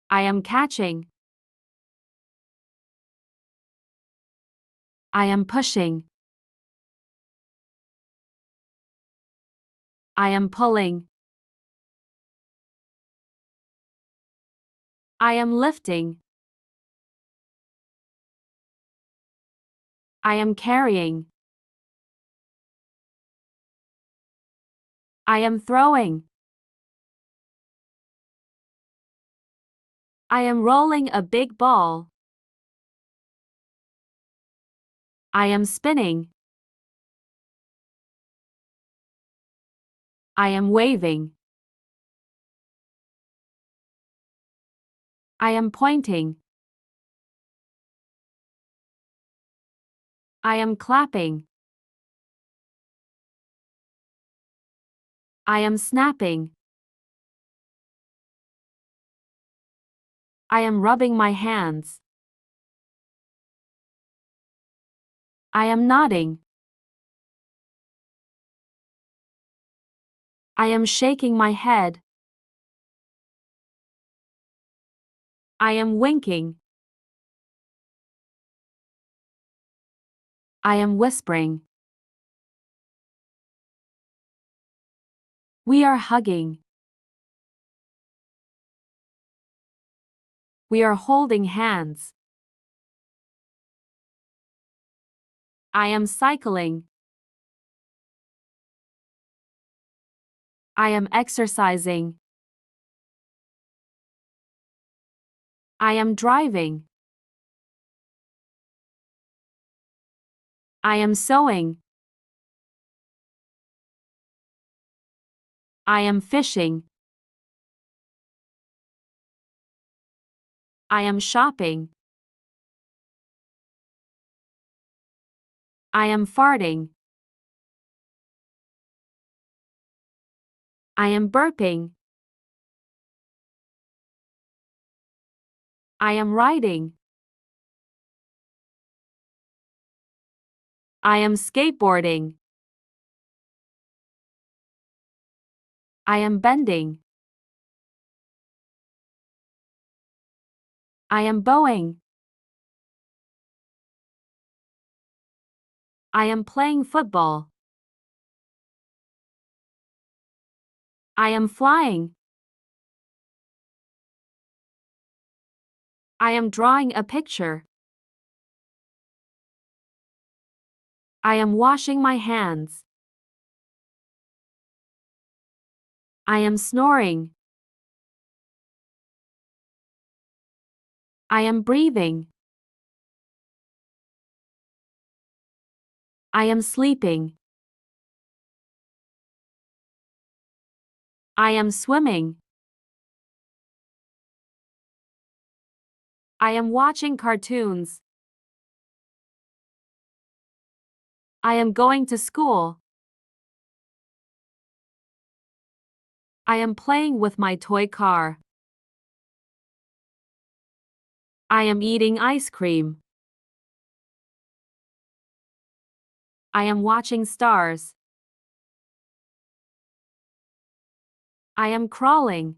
I am catching. I am pushing. I am pulling. I am lifting. I am carrying. I am throwing. I am rolling a big ball. I am spinning. I am waving. I am pointing. I am clapping. I am snapping. I am rubbing my hands. I am nodding. I am shaking my head. I am winking. I am whispering. We are hugging. We are holding hands. I am cycling. I am exercising. I am driving. I am sewing. I am fishing. I am shopping. I am farting. I am burping. I am riding. I am skateboarding. I am bending. I am bowing. I am playing football. I am flying. I am drawing a picture. I am washing my hands. I am snoring. I am breathing. I am sleeping. I am swimming. I am watching cartoons. I am going to school. I am playing with my toy car. I am eating ice cream. I am watching stars. I am crawling.